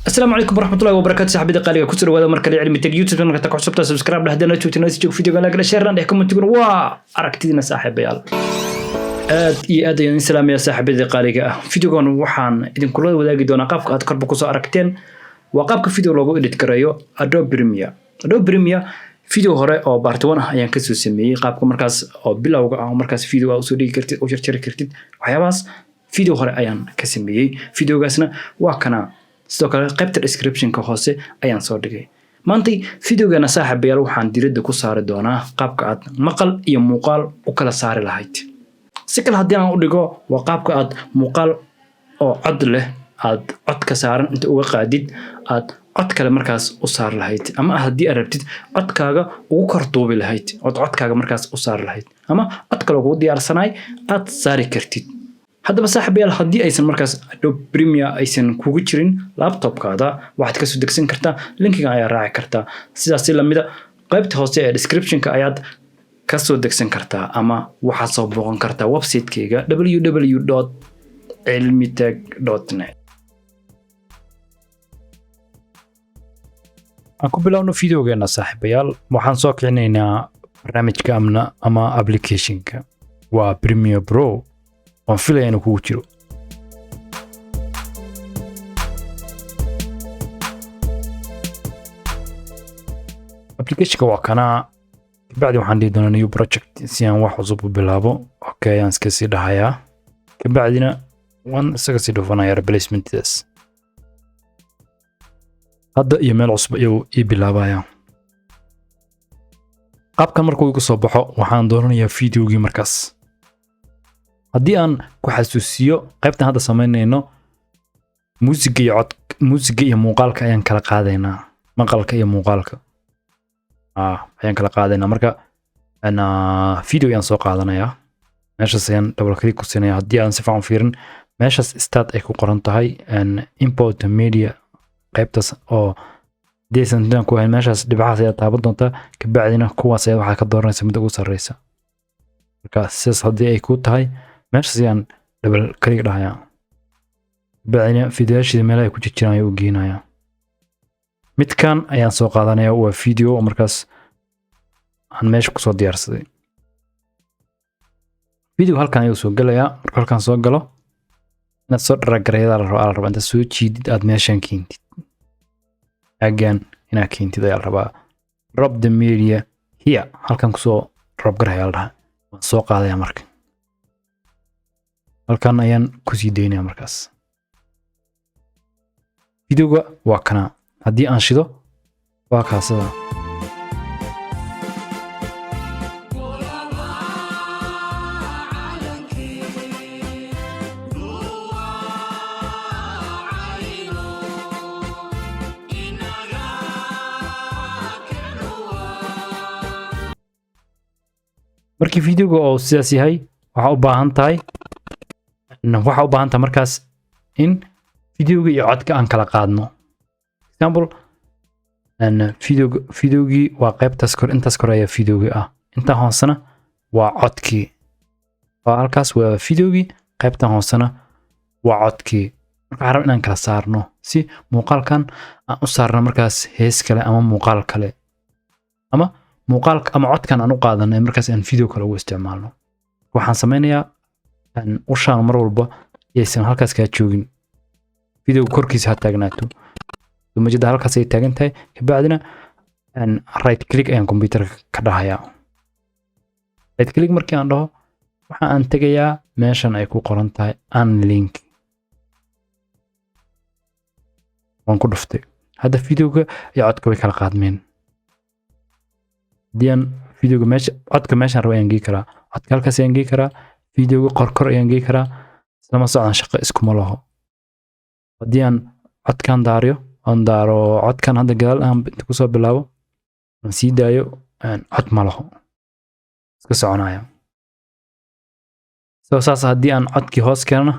السلام عليكم ورحمة الله وبركاته صاحبي قالي كسر وهذا مركز علمي تك يوتيوب نقدر تقعد سبتا سبسكرايب لهدنا تشوف الناس تشوف فيديو قال لك شير عندكم تقولوا وا أركتينا صاحبي يلا aad ayaan salaamaya saaxiibada qaaliga ah fiidiyogan waxaan idin kula wadaagi doonaa qaabka aad korba ku soo aragteen waa qaabka fiidiyo loogu edit gareeyo Adobe Premiere fiidiyo hore oo part 1 ah ayaan ka soo sameeyay qaabka markaas oo bilowga ah markaas fiidiyo aad soo dhigi kartid oo jarjari kartid waxyaabahaas fiidiyo hore ayaan ka sameeyay fiidiyogaasna waa kana sidoo kale qaybta description-ka hoose ayaan soo dhigay maanta fiidiyogana saaxiibayaal waxaan diiradda ku saari doonaa qaabka aad maqal iyo muuqaal u kala saari lahayd si kale haddii aan u dhigo waa qaabka aad muuqaal oo cod leh aad cod ka saaran inta uga qaadid aad cod kale markaas u saar lahayd ama haddii aad rabtid codkaaga ugu kor duubi lahayd codkaaga markaas u saar lahayd ama cod kale ugu diyaarsanay aad saari kartid haddaba saaxiibayaal haddii aysan markaas Adobe Premiere aysan kugu jirin laptopkaada waxaad ka soo degsan kartaa linkiga ayaa raaci kartaa sidaas la mid ah qaybta hoose ee description-ka ayaad ka soo degsan kartaa ama waxaad soo booqan kartaa website-kayga www.cilmitech.net aan ku bilowno fiidiyogeena saaxiibayaal waxaan soo kicinaynaa barnaamijka ama application-ka waa Premiere Pro oo filaya inuu kugu jiro application-ka waa kana kabacdi waxaan dhihi doonaa new project si aan wax cusub u bilaabo okay aan iska sii dhahayaa kabacdina waan isaga sii dhufanaya replacementidaas hadda iyo meel cusub ayuu ii bilaabaya qaabkan markuu igu soo baxo waxaan dooranayaa fiidiyogii markaas haddii aan ku xasuusiyo qaybtan hadda samaynayno muusiga iyo muuqaalka ayaan kala qaadaynaa maqalka iyo muuqaalka ayaan kala qaadaynaa marka ana video ayaan soo qaadanayaa meeshaas ayaan double click ku siinayaa haddii aan si fiican fiirin meeshaas start ay ku qoran tahay import media qaybtaas oo deesantan ku hayn meeshaas dhibcaas ayaa taaban doontaa kabacdina kuwaas ayaa waxaa ka dooranaysa mid ugu sarreysa marka sidaas haddii ay ku tahay meeshaas ayaan double click dhahayaa kabacdina fiidiyoyaashii meelaha ay ku jiraan ayuu u geynayaa midkan ayaan soo qaadanayaa waa video oo markaas aan meesha ku soo diyaarsaday video halkan ayuu soo galayaa marka halkan soo galo inaad soo dharagarayada la rabo inta soo jiidid aad meeshan keentid again inaad keentid ayaa la rabaa drop the media here halkan ku soo drop garaya la dhahaa waan soo qaadayaa marka halkan ayaan ku sii deynayaa markaas videoga waa kana haddii aan shido waa kaasada markii videoga oo sidaas yahay waxa u baahan tahay markaas in videoga iyo codka aan kala qaadno example videogii waa qaybtaas kor intaas kor ayaa videogii ah inta hoosena waa codkii waa halkaas waa videogii qaybtan hoosena waa codkii marka waxaan rabaa inaan kala saarno si muuqaalkan aan u saarno markaas hees kale ama muuqaal kale ama muuqaalka ama codkan aan u qaadanay markaas aan video kale ugu isticmaalno waxaan sameynayaa ushaan mar walba aysan halkaas ka joogin video korkiisa ha taagnaato dumajada halkaas ay taagan tahay kabacdina right click ayaan computerka ka dhahayaa right click markii aan dhaho waxa aan tagayaa meeshan ay ku qoran tahay unlink waan ku dhuftay hadda videoga iyo codka way kala qaadmeen diyan videoga codka meeshan rabo ayaan gey karaa codka halkaas ayaan gey karaa videoga kor ayaan gey karaa lama socon shaqo iskuma laho haddii aan codkan daaro codkan hadda gadaal aan inta kusoo bilaabo aan sii daayo cod ma laho iska soconaya saas haddii aan codkii hoos keenana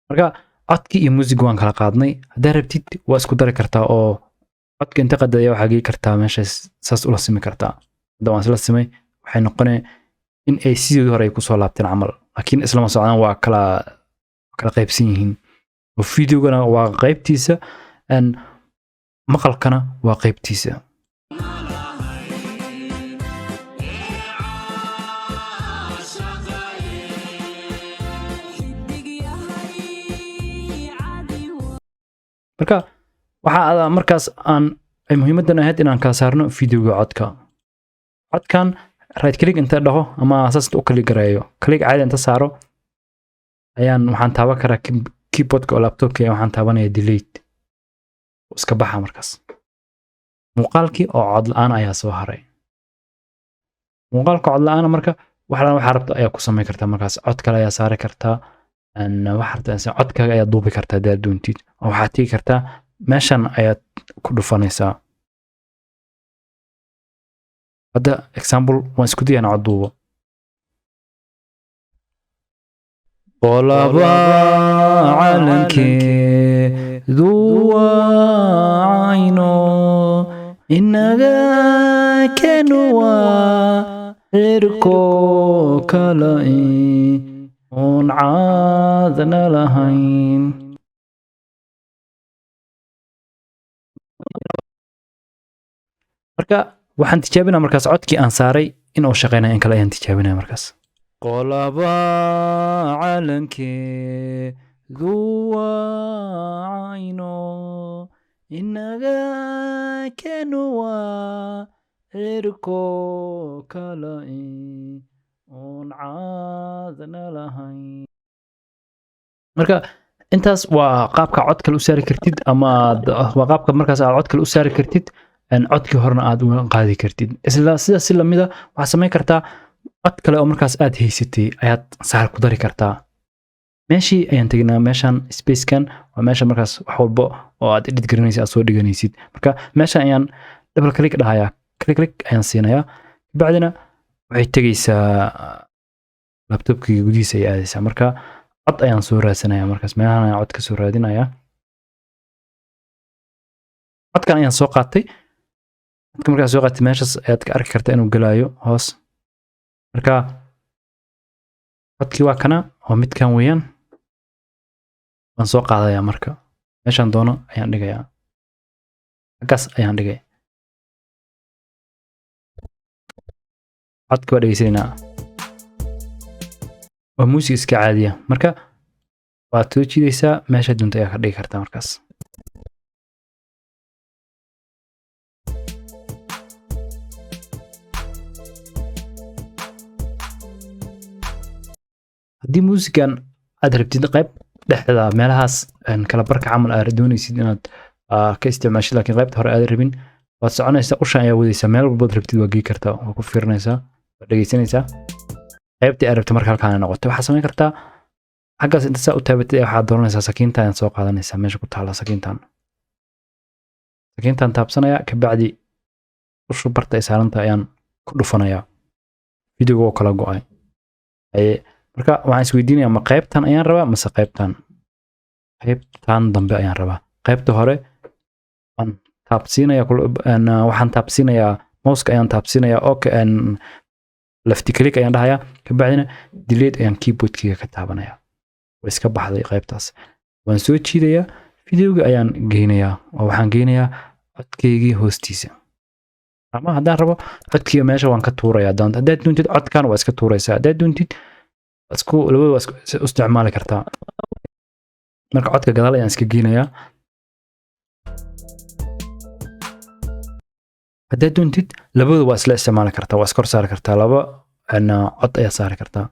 marka codkii iyo muusiga waan kala qaadnay haddaa rabtid waa isku dari kartaa oo codka inta qadaya waxaa gey kartaa meeshaas saas ula simi kartaa hadda waan isla simay waxay noqonaya in ay sidii hore ay ku soo laabteen camal laakiin isla ma socdaan waa kala qaybsan yihiin وفيديوغنا waa qaybtiisa maqalkana waa qaybtiisa marka waxa markaas aan ay muhiimadan ahayd inaan kala saarno videoga codkan right click inta dhaho ama asaas u kali gareeyo click caadi inta saaro ayaan waxaan taaban karaa keyboardka oo laptopka waxaan taabanaya delete iska baxa markaas muuqaalkii oo cod la'aan ayaa soo haray muuqaalka cod la'aan marka waxa rabto ayaa ku sameyn kartaa markaas cod kale ayaa saari kartaa waxa rabtaa codkaaga ayaa duubi kartaa haddii aad doontid oo waxaad tegi kartaa meeshan ayaad ku dhufanaysaa hadda example waan isku dayaynaa cod duubo qolaba calankeedu waa cayno inaga kenu waa cirko kale oon caadna lahayn marka waxaan tijaabinaa markaas codkii aan saaray in uu shaqeynaya in kale ayaan tijaabinaya markaas qolaba calankeedu waa cayno inaga kenu waa cirko kale oon caadna lahayn marka intaas waa qaabka cod kale u saari kartid ama waa qaabka markaas aad cod kale u saari kartid codkii horena aad uga qaadi kartid isla sida si lamida waxaad samayn kartaa cod kale oo markaas aad haysatay ayaad saar ku dari kartaa meeshii ayaan tegnaa meeshan spacekan waa meesha markaas wax walba oo aad edit garanaysid aad soo dhiganaysid marka meeshan ayaan double click dhahayaa click ayaan siinayaa bacdina waxay tegaysaa laptopkii gudihiisa ay aadaysaa marka cod ayaan soo raadsanayaa markaas meelahan ayaan cod ka soo raadinayaa codkan ayaan soo qaatay markaas soo qaatay meeshaas ayaad ka arki kartaa inuu galaayo hoos marka codkii waa kana oo midkan weeyaan waan soo qaadayaa marka meeshaan doono ayaan dhigayaa halkaas ayaan dhigay codka waa dhegeysanaynaa waa muusig iska caadiya marka waad soo jiidaysaa meesha doonta ayaa ka dhigi kartaa markaas haddii muusigan aad rabtid qayb dhexda meelahaas kala barka camal aad doonaysid inaad ka isticmaashid laakiin qaybta hore aad rabin waad soconaysaa ushan ayaa wadaysaa meel walbaad rabtid waa gei kartaa waa ku fiirinaysaa waa dhegeysanaysaa qaybtii aad rabtay marka halkaan noqoto waxaad samayn kartaa xaggaas inta saa u taabatay waxaad dooranaysaa sakiinta ayaad soo qaadanaysaa meesha ku taala sakiintan taabsanaya kabacdi ushu barta ay saaranta ayaan ku dhufanayaa videoga oo kala go'ay marka waxaan isweydiinayaa ma qaybtan ayaan rabaa mase qaybtan dambe ayaan rabaa qaybta hore waan taabsiinayaa mouska ayaan taabsiinayaa okay left click ayaan dhahayaa kabacdina delete ayaan keyboardkiga ka taabanayaa way iska baxday qaybtaas waan soo jiidayaa videoga ayaan geynayaa oo waxaan geynayaa codkaygii hoostiisa ama haddaan rabo codkiga meesha waan ka tuurayaa haddaad doontid codkan waa iska tuuraysaa haddaad doontid labada waa isticmaali kartaa marka codka gadaal ayaan iska geynayaa haddaad doontid labada waa isla isticmaali kartaa waa iskor saari kartaa laba cod ayaa saari kartaa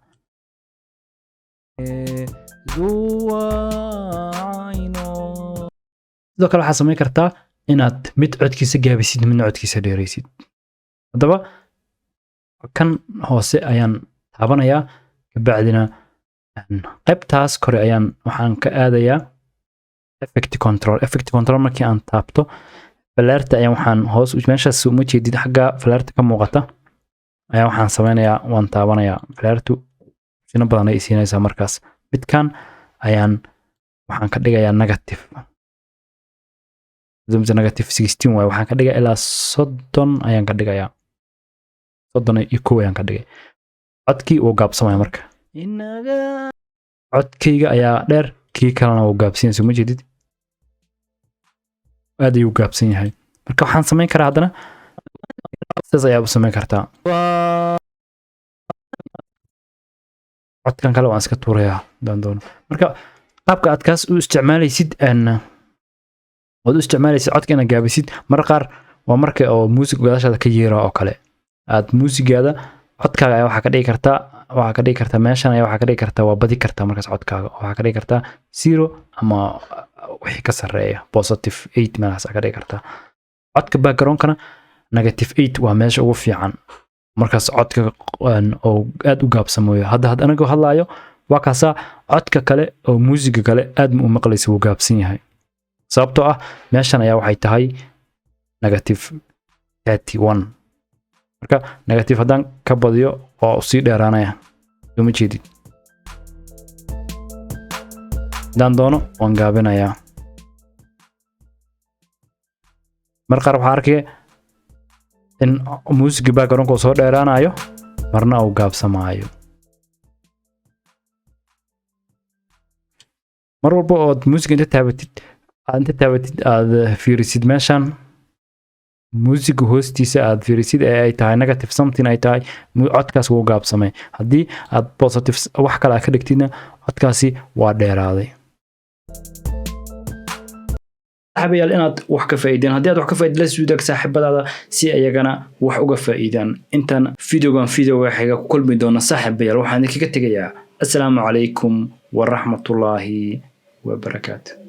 sidoo kale waxaad samayn kartaa inaad mid codkiisa gaabisid midna codkiisa dheeraysid haddaba kan hoose ayaan taabanayaa kabacdina qaybtaas kore ayaan waxaan ka aadayaa effect control markii aan taabto falaarta ayaan waxaan hoos meeshaas uma jeedid xagga falaarta ka muuqata ayaan waxaan sameynayaa waan taabanayaa falaartu sino badan ay siinaysaa markaas midkan ayaan waxaan ka dhigayaa negative 16 waay waxaan ka dhigaa ilaa 30 ayaan ka dhigayaa 31 ayaan ka dhigay codkii uu gaabsamaya marka codkayga ayaa dheer kii kalena uu gaabsan yahay ma jeedid aad ayuu gaabsan yahay marka waxaan samayn karaa haddana sidaas ayaa u samayn kartaa codkan kale waan iska tuurayaa daan doono marka qaabka aad kaas u isticmaalaysid waad u isticmaalaysid codka inaad gaabisid marka qaar waa marka oo music gadaashaada ka yeero oo kale aad musigaada codkaaga ayaa waxaa ka dhigi kartaa meeshan ayaa waxaa ka dhigi kartaa waa badi kartaa markaas codkaaga waxaa ka dhigi kartaa 0 ama wixii ka sarreeya positive 8 meelahaas ka dhigi kartaa codka backgroundkana negative 8 waa meesha ugu fiican markaas codka oo aad u gaabsamayo hadda anaga hadlaayo waa kaasa codka kale oo musiga kale aad ma u maqlaysa wuu gaabsan yahay sababtoo ah meeshan ayaa waxay tahay negative 31 marka negative haddaan ka badiyo oo sii dheeraanaya soo ma jeedid haddaan doono waan gaabinayaa marka qaar waxaa arkaya in musiga backgroundka soo dheeraanayo marna uu gaabsamaayo mar walba oo musiga inta taabatid aad fiirisid meeshan musiga hoostiisa aad fiirisid ee ay tahay negative something ay tahay codkaas wuu gaabsamay haddii aad positive wax kale ka dhigtidna codkaasi waa dheeraaday saaxiibayaal inaad wax ka faa'iideen haddii aad wax ka faa'iid la suudag saaxiibadaada si ayagana wax uga faa'iidaan intaan videoga xiga ku kulmi doona saaxiibayaal waxaan idinkaga tegayaa assalaamu calaykum wa rahmatullaahi wa barakaatuh